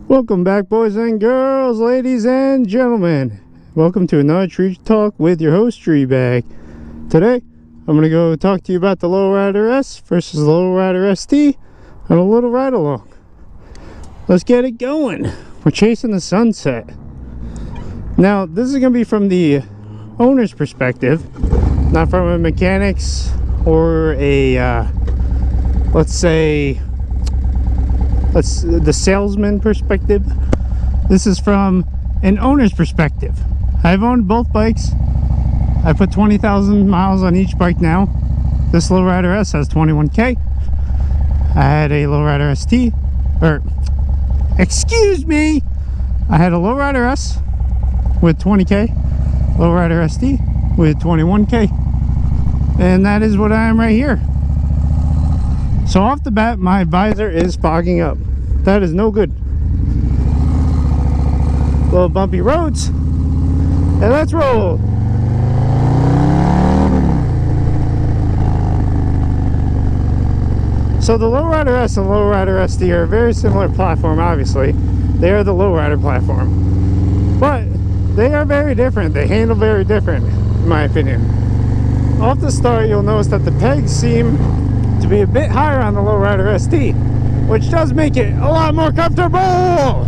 Welcome back, boys and girls, ladies and gentlemen. Welcome to another Tree Talk with your host, Tree Bag. Today, I'm going to go talk to you about the Lowrider S versus the Lowrider ST and a little ride along. Let's get it going. We're chasing the sunset. Now, this is going to be from the owner's perspective, not from a mechanic's or a, let's say, the salesman perspective. This is from an owner's perspective. I've owned both bikes. I put 20,000 miles on each bike now. This Lowrider S has 21k. I had a Lowrider ST, or excuse me, I had a Lowrider S with 20k, Lowrider ST with 21k, and that is what I am right here. So off the bat, my visor is fogging up. That is no good. Little bumpy roads, and let's roll. So the Lowrider S and Lowrider ST are a very similar platform, obviously. They are the Lowrider platform. But they are very different. They handle very different, in my opinion. Off the start, you'll notice that the pegs seem to be a bit higher on the Lowrider ST, which does make it a lot more comfortable.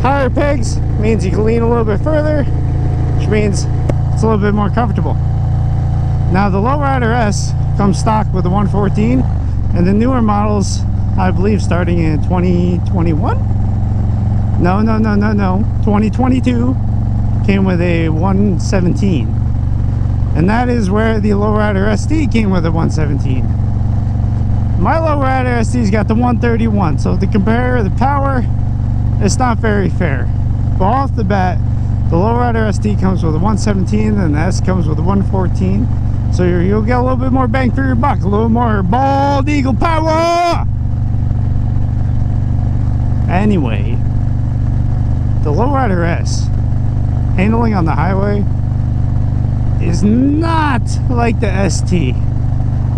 Higher pegs means you can lean a little bit further, which means it's a little bit more comfortable. Now the Lowrider S comes stock with the 114, and the newer models, I believe starting in 2021, no 2022, came with a 117, and that is where the Lowrider ST came with a 117. My Lowrider ST's got the 131, so to compare the power, it's not very fair. But off the bat, the Lowrider ST comes with a 117 and the S comes with a 114. So you'll get a little bit more bang for your buck, a little more bald eagle power! Anyway, the Lowrider S, handling on the highway, is not like the ST.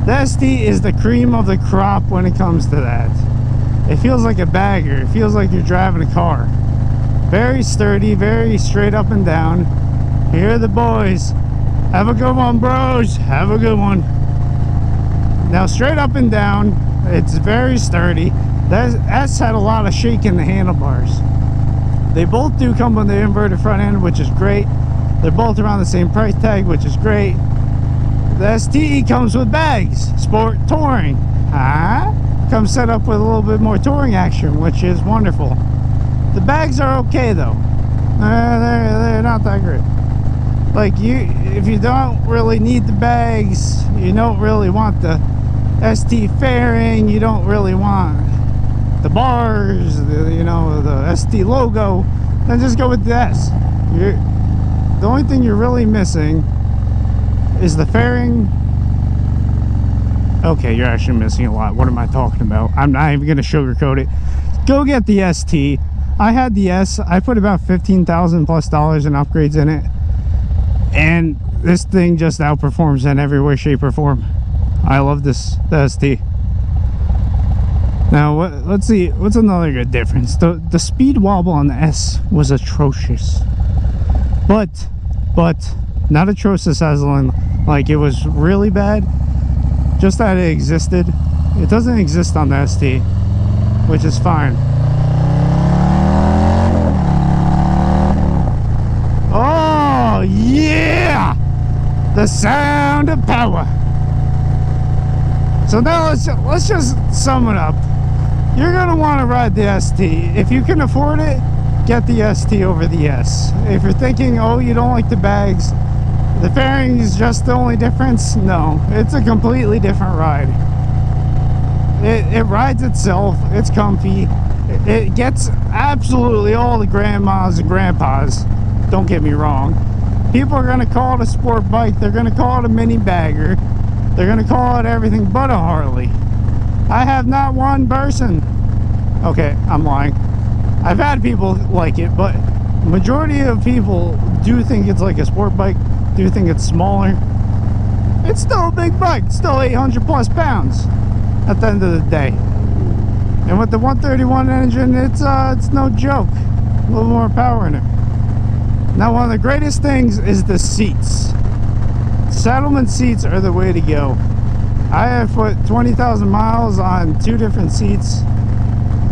The ST is the cream of the crop when it comes to that. It feels like a bagger. It feels like you're driving a car. Very sturdy, very straight up and down. Here are the boys. Have a good one, bros. Have a good one. Now, straight up and down, it's very sturdy. The S had a lot of shake in the handlebars. They both do come with the inverted front end, which is great. They're both around the same price tag, which is great. The STE comes with bags, sport touring. Comes set up with a little bit more touring action, which is wonderful. The bags are okay though. They're not that great. Like, if you don't really need the bags, you don't really want the ST fairing, you don't really want the bars, the ST logo, then just go with the S. The only thing you're really missing is the fairing. Okay, you're actually missing a lot. What am I talking about? I'm not even gonna sugarcoat it. Go get the ST. I had the S. I put about $15,000 plus in upgrades in it, and this thing just outperforms in every way, shape, or form. I love the ST. Now, let's see. What's another good difference? The speed wobble on the S was atrocious, but not atrocious as in like it was really bad, just that it existed. It doesn't exist on the ST, which is fine. Oh yeah, the sound of power. So now let's just sum it up. You're gonna want to ride the ST. If you can afford it, get the ST over the S. If you're thinking, oh, you don't like the bags, the fairing is just the only difference, no, it's a completely different ride. It rides itself, it's comfy, it gets absolutely all the grandmas and grandpas, don't get me wrong. People are going to call it a sport bike, they're going to call it a mini bagger, they're going to call it everything but a Harley. I have not one person, okay, I'm lying, I've had people like it, but majority of people do think it's like a sport bike, do think it's smaller. It's still a big bike, it's still 800 plus pounds at the end of the day. And with the 131 engine, it's no joke. A little more power in it. Now, one of the greatest things is the seats. Saddlemen seats are the way to go. I have put 20,000 miles on 2 different seats.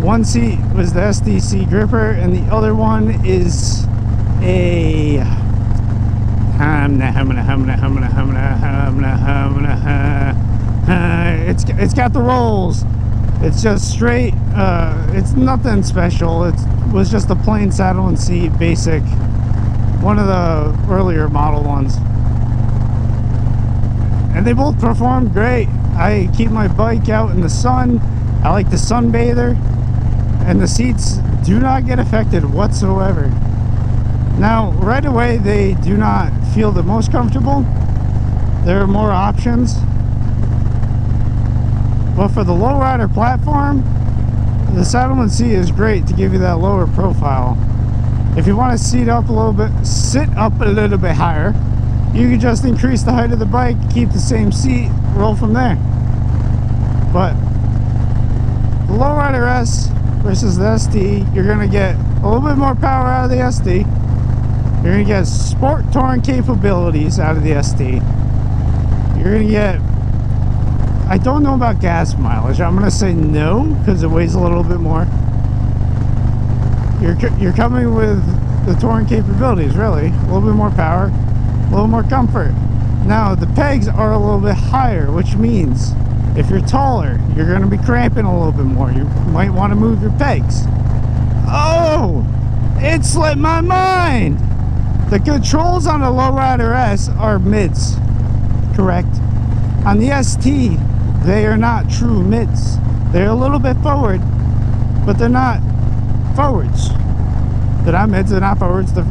One seat was the SDC gripper, and the other one is a it's got the rolls. It's just straight. It's nothing special. It was just a plain Saddlemen seat, basic. One of the earlier model ones. And they both perform great. I keep my bike out in the sun. I like the sunbather. And the seats do not get affected whatsoever. Now, right away, they do not feel the most comfortable. There are more options. But for the lowrider platform, the Saddlemen seat is great to give you that lower profile. If you want to sit up a little bit higher, you can just increase the height of the bike, keep the same seat, roll from there. But the lowrider S versus the SD, you're going to get a little bit more power out of the SD. You're going to get sport touring capabilities out of the SD. You're going to get, I don't know about gas mileage. I'm going to say no, because it weighs a little bit more. You're coming with the touring capabilities, really. A little bit more power, a little more comfort. Now, the pegs are a little bit higher, which means if you're taller, you're going to be cramping a little bit more. You might want to move your pegs. Oh, it slipped my mind. The controls on the lowrider S are mids, correct? On the ST, they are not true mids. They're a little bit forward, but they're not forwards. They're not mids, they're not forwards. They're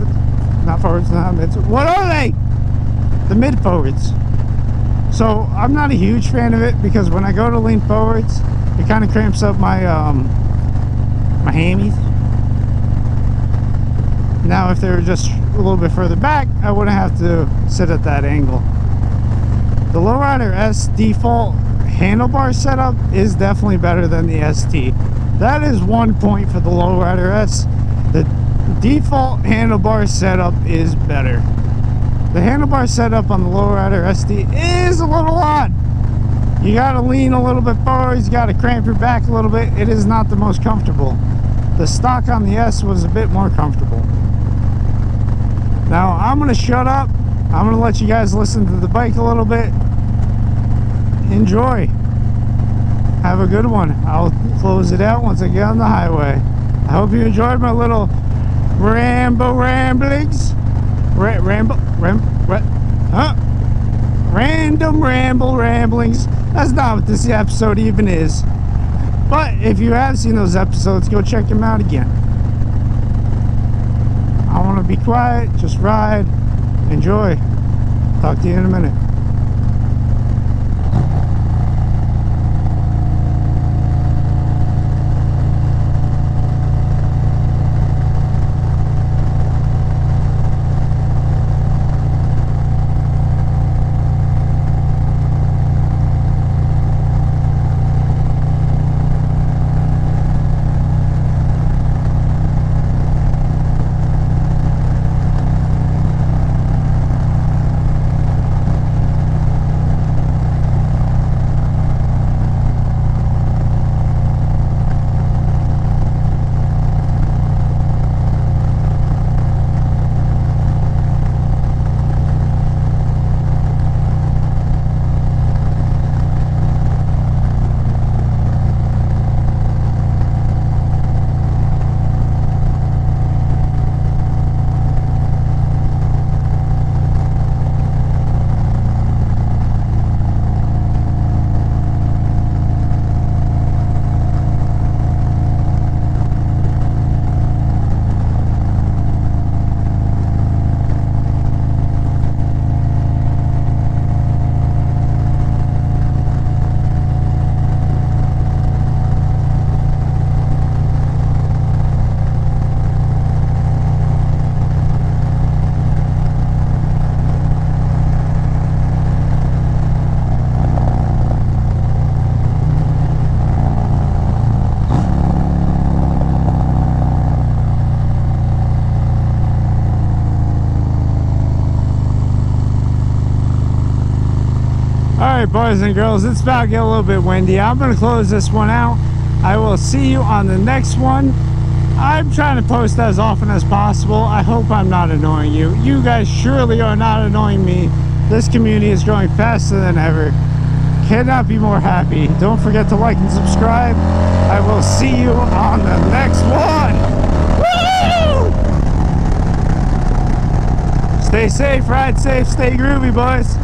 not forwards, they're not mids. What are they? The mid forwards. So I'm not a huge fan of it, because when I go to lean forwards, it kind of cramps up my my hammies. Now, if they were just a little bit further back, I wouldn't have to sit at that angle. The lowrider S default handlebar setup is definitely better than the ST. That is 1 point for the lowrider S. The default handlebar setup is better. The handlebar setup on the lowrider SD is a little odd. You gotta lean a little bit forward, you gotta cramp your back a little bit. It is not the most comfortable. The stock on the S was a bit more comfortable. Now, I'm gonna shut up. I'm gonna let you guys listen to the bike a little bit. Enjoy. Have a good one. I'll close it out once I get on the highway. I hope you enjoyed my little ramblings. Random ramblings. That's not what this episode even is. But if you have seen those episodes, go check them out again. I want to be quiet, just ride, enjoy. Talk to you in a minute. right, boys and girls, it's about to get a little bit windy. I'm going to close this one out. I will see you on the next one. I'm trying to post as often as possible. I hope I'm not annoying you. You guys surely are not annoying me. This community is growing faster than ever. Cannot be more happy. Don't forget to like and subscribe. I will see you on the next one. Woo! Stay safe, ride safe, stay groovy, boys.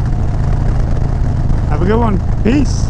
Have a good one. Peace.